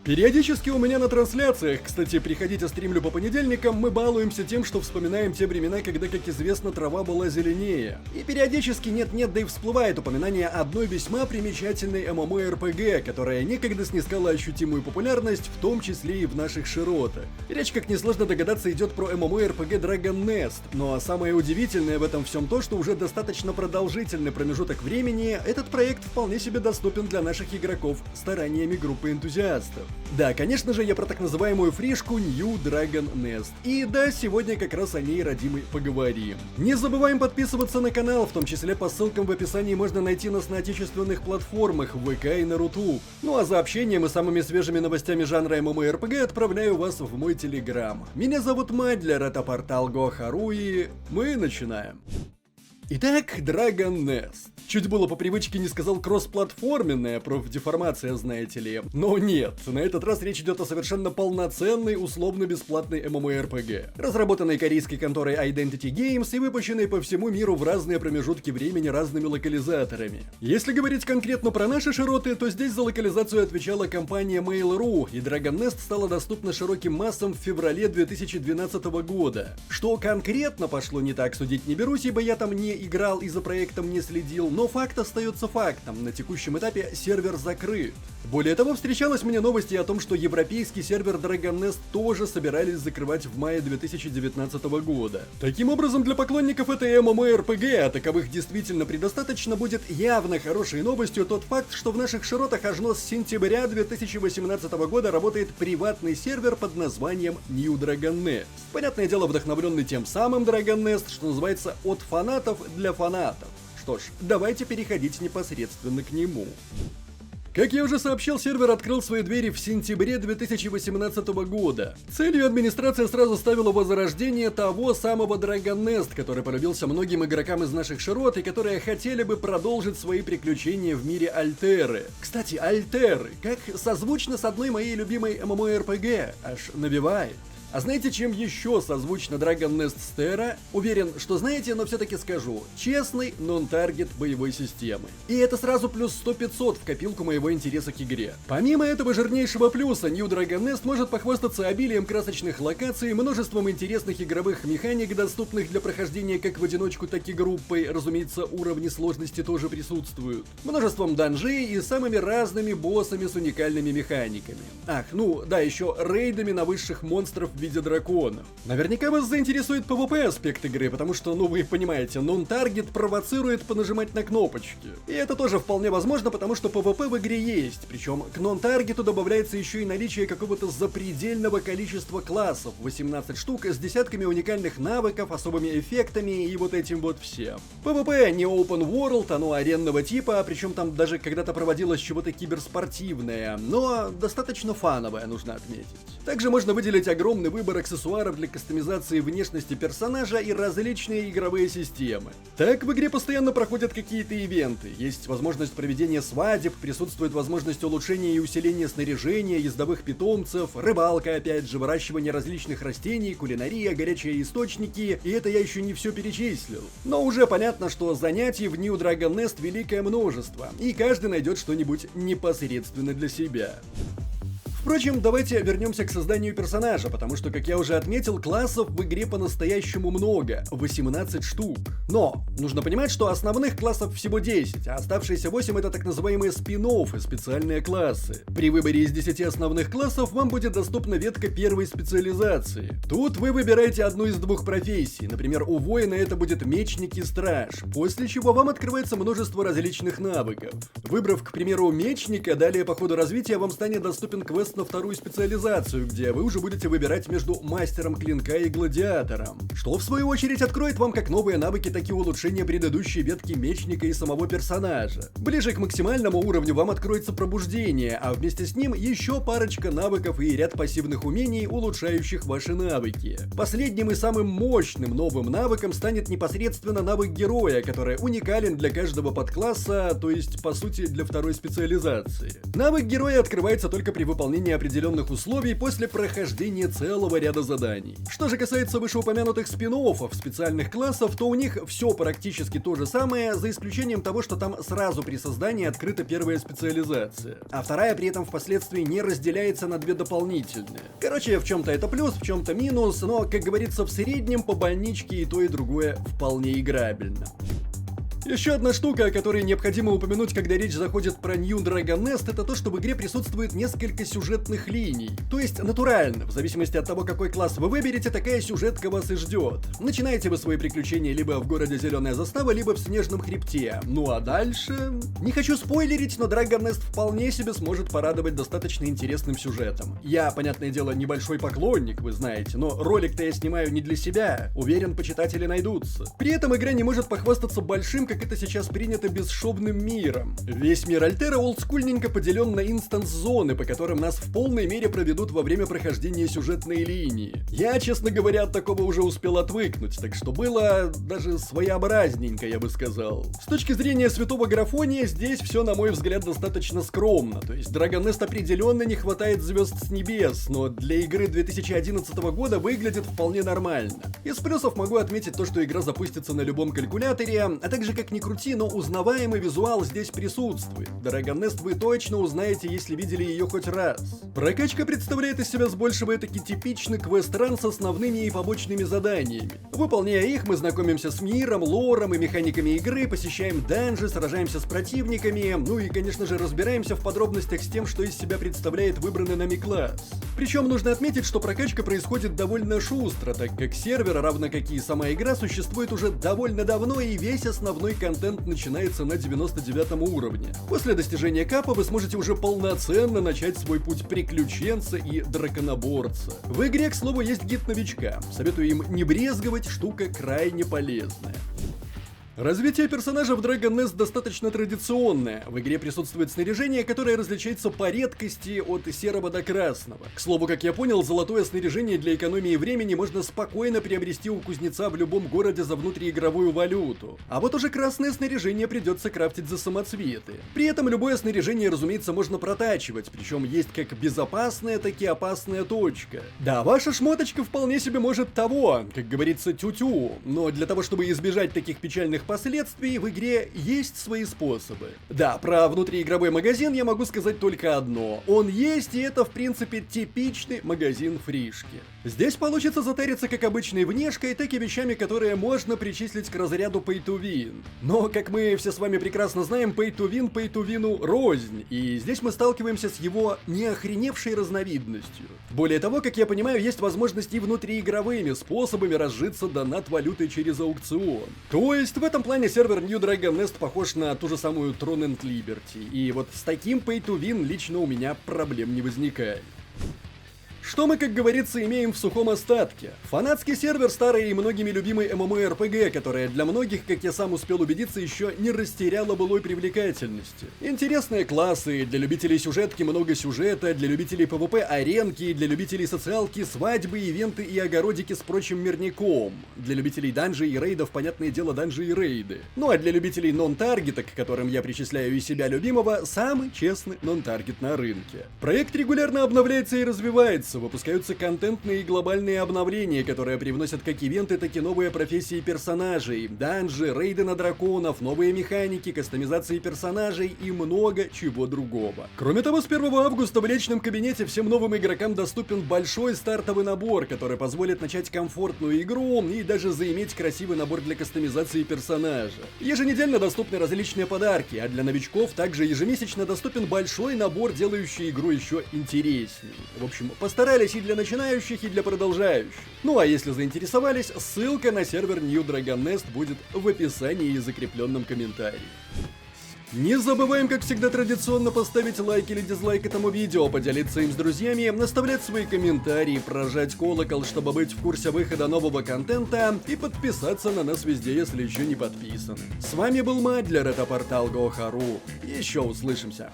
Периодически у меня на трансляциях, кстати, приходите, стримлю по понедельникам, мы балуемся тем, что вспоминаем те времена, когда, как известно, трава была зеленее. И периодически нет-нет, да и всплывает упоминание одной весьма примечательной MMORPG, которая некогда снискала ощутимую популярность, в том числе и в наших широтах. Речь, как несложно догадаться, идет про MMORPG Dragon Nest, но самое удивительное в этом всем то, что уже достаточно продолжительный промежуток времени этот проект вполне себе доступен для наших игроков стараниями группы энтузиастов. Да, конечно же, я про так называемую фришку New Dragon Nest. И да, сегодня как раз о ней, родимый, поговорим. Не забываем подписываться на канал, в том числе по ссылкам в описании можно найти нас на отечественных платформах в ВК и на Рутуб. Ну а за общением и самыми свежими новостями жанра MMORPG отправляю вас в мой телеграм. Меня зовут Мадлер, это портал Гохару, и мы начинаем. Итак, Dragon Nest. Чуть было по привычке не сказал кроссплатформенная, профдеформация, знаете ли. Но нет, на этот раз речь идет о совершенно полноценной, условно-бесплатной MMORPG, разработанной корейской конторой Identity Games и выпущенной по всему миру в разные промежутки времени разными локализаторами. Если говорить конкретно про наши широты, то здесь за локализацию отвечала компания Mail.ru, и Dragon Nest стала доступна широким массам в феврале 2012 года. Что конкретно пошло не так, судить не берусь, ибо я там не играл и за проектом не следил, но факт остается фактом, на текущем этапе сервер закрыт. Более того, встречалось мне новости о том, что европейский сервер Dragon Nest тоже собирались закрывать в мае 2019 года. Таким образом, для поклонников этой MMORPG, а таковых действительно предостаточно, будет явно хорошей новостью тот факт, что в наших широтах аж с сентября 2018 года работает приватный сервер под названием New Dragon Nest. Понятное дело, вдохновленный тем самым Dragon Nest, что называется от фанатов для фанатов. Что ж, давайте переходить непосредственно к нему. Как я уже сообщил, сервер открыл свои двери в сентябре 2018 года. Целью администрация сразу ставила возрождение того самого Dragon Nest, который полюбился многим игрокам из наших широт и которые хотели бы продолжить свои приключения в мире Альтеры. Кстати, Альтеры, как созвучно с одной моей любимой MMORPG, аж навевает. А знаете, чем еще созвучно Dragon Nest Terra? Уверен, что знаете, но все-таки скажу. Честный нон-таргет боевой системы. И это сразу плюс 100-500 в копилку моего интереса к игре. Помимо этого жирнейшего плюса, New Dragon Nest может похвастаться обилием красочных локаций, множеством интересных игровых механик, доступных для прохождения как в одиночку, так и группой. Разумеется, уровни сложности тоже присутствуют. Множеством данжей и самыми разными боссами с уникальными механиками. Ах, ну да, еще рейдами на высших монстров в виде драконов. Наверняка вас заинтересует PvP аспект игры, потому что, ну вы понимаете, нон-таргет провоцирует понажимать на кнопочки. И это тоже вполне возможно, потому что PvP в игре есть, причем к нон-таргету добавляется еще и наличие какого-то запредельного количества классов, 18 штук, с десятками уникальных навыков, особыми эффектами и вот этим вот всем. PvP не open world, оно аренного типа, причем там даже когда-то проводилось чего-то киберспортивное, но достаточно фановое, нужно отметить. Также можно выделить огромный выбор аксессуаров для кастомизации внешности персонажа и различные игровые системы. Так, в игре постоянно проходят какие-то ивенты, есть возможность проведения свадеб, присутствует возможность улучшения и усиления снаряжения, ездовых питомцев, рыбалка, опять же, выращивание различных растений, кулинария, горячие источники, и это я еще не все перечислил. Но уже понятно, что занятий в New Dragon Nest великое множество, и каждый найдет что-нибудь непосредственно для себя. Впрочем, давайте вернемся к созданию персонажа, потому что, как я уже отметил, классов в игре по-настоящему много, 18 штук. Но нужно понимать, что основных классов всего 10, а оставшиеся 8 это так называемые спин-оффы, специальные классы. При выборе из 10 основных классов вам будет доступна ветка первой специализации. Тут вы выбираете одну из двух профессий, например, у воина это будет мечник и страж, после чего вам открывается множество различных навыков. Выбрав, к примеру, мечника, далее по ходу развития вам станет доступен квест на вторую специализацию, где вы уже будете выбирать между мастером клинка и гладиатором, что в свою очередь откроет вам как новые навыки, так и улучшение предыдущей ветки мечника и самого персонажа. Ближе к максимальному уровню вам откроется пробуждение, а вместе с ним еще парочка навыков и ряд пассивных умений, улучшающих ваши навыки. Последним и самым мощным новым навыком станет непосредственно навык героя, который уникален для каждого подкласса, то есть по сути для второй специализации. Навык героя открывается только при выполнении выполнения определенных условий после прохождения целого ряда заданий. Что же касается вышеупомянутых спин-оффов специальных классов, то у них все практически то же самое, за исключением того, что там сразу при создании открыта первая специализация, а вторая при этом впоследствии не разделяется на две дополнительные. Короче, в чем-то это плюс, в чем-то минус, но, как говорится, в среднем по больничке и то, и другое вполне играбельно. Еще одна штука, о которой необходимо упомянуть, когда речь заходит про New Dragon Nest, это то, что в игре присутствует несколько сюжетных линий. То есть натурально, в зависимости от того, какой класс вы выберете, такая сюжетка вас и ждет. Начинаете вы свои приключения либо в городе Зеленая Застава, либо в Снежном Хребте. Ну а дальше... Не хочу спойлерить, но Dragon Nest вполне себе сможет порадовать достаточно интересным сюжетом. Я, понятное дело, небольшой поклонник, вы знаете, но ролик-то я снимаю не для себя. Уверен, почитатели найдутся. При этом игра не может похвастаться большим, как это сейчас принято, бесшовным миром. Весь мир Альтера олдскульненько поделен на инстанс-зоны, по которым нас в полной мере проведут во время прохождения сюжетной линии. Я, честно говоря, от такого уже успел отвыкнуть, так что было даже своеобразненько, я бы сказал. С точки зрения святого графония, здесь все, на мой взгляд, достаточно скромно. То есть Dragon Nest определенно не хватает звезд с небес, но для игры 2011 года выглядит вполне нормально. Из плюсов могу отметить то, что игра запустится на любом калькуляторе, а также, как ни крути, но узнаваемый визуал здесь присутствует. Dragon Nest вы точно узнаете, если видели ее хоть раз. Прокачка представляет из себя с большего таки типичный квест-ран с основными и побочными заданиями. Выполняя их, мы знакомимся с миром, лором и механиками игры, посещаем данжи, сражаемся с противниками, ну и, конечно же, разбираемся в подробностях с тем, что из себя представляет выбранный нами класс. Причем нужно отметить, что прокачка происходит довольно шустро, так как сервер, равно как и сама игра, существует уже довольно давно, и весь основной контент начинается на 99 уровне. После достижения капа вы сможете уже полноценно начать свой путь приключенца и драконоборца. В игре, к слову, есть гид новичка. Советую им не брезговать, штука крайне полезная. Развитие персонажа в Dragon Nest достаточно традиционное. В игре присутствует снаряжение, которое различается по редкости от серого до красного. К слову, как я понял, золотое снаряжение для экономии времени можно спокойно приобрести у кузнеца в любом городе за внутриигровую валюту. А вот уже красное снаряжение придется крафтить за самоцветы. При этом любое снаряжение, разумеется, можно протачивать, причем есть как безопасная, так и опасная точка. Да, ваша шмоточка вполне себе может того, как говорится, тю-тю, но для того, чтобы избежать таких печальных последствий, в игре есть свои способы. Да, про внутриигровой магазин я могу сказать только одно. Он есть, и это, в принципе, типичный магазин фришки. Здесь получится затариться как обычной внешкой, так и вещами, которые можно причислить к разряду Pay to Win. Но, как мы все с вами прекрасно знаем, Pay to Win рознь, и здесь мы сталкиваемся с его неохреневшей разновидностью. Более того, как я понимаю, есть возможность и внутриигровыми способами разжиться донат-валютой через аукцион. То есть, в этом плане сервер New Dragon Nest похож на ту же самую Tron and Liberty, и вот с таким Pay to Win лично у меня проблем не возникает. Что мы, как говорится, имеем в сухом остатке? Фанатский сервер старой и многими любимой MMORPG, которая для многих, как я сам успел убедиться, еще не растеряла былой привлекательности. Интересные классы, для любителей сюжетки много сюжета, для любителей PvP аренки, для любителей социалки свадьбы, ивенты и огородики с прочим мирняком. Для любителей данжей и рейдов, понятное дело, данжи и рейды. Ну а для любителей нон-таргета, к которым я причисляю и себя любимого, самый честный нон-таргет на рынке. Проект регулярно обновляется и развивается. Выпускаются контентные и глобальные обновления, которые привносят как ивенты, так и новые профессии персонажей, данжи, рейды на драконов, новые механики, кастомизации персонажей и много чего другого. Кроме того, с 1 августа в личном кабинете всем новым игрокам доступен большой стартовый набор, который позволит начать комфортную игру и даже заиметь красивый набор для кастомизации персонажа. Еженедельно доступны различные подарки, а для новичков также ежемесячно доступен большой набор, делающий игру еще интереснее. В общем, постарайтесь и для начинающих, и для продолжающих. Ну а если заинтересовались, ссылка на сервер New Dragon Nest будет в описании и закрепленном комментарии. Не забываем, как всегда, традиционно поставить лайк или дизлайк этому видео, поделиться им с друзьями, оставлять свои комментарии, прожать колокол, чтобы быть в курсе выхода нового контента, и подписаться на нас везде, если еще не подписаны. С вами был Мадлер, это портал Go.ru. Еще услышимся.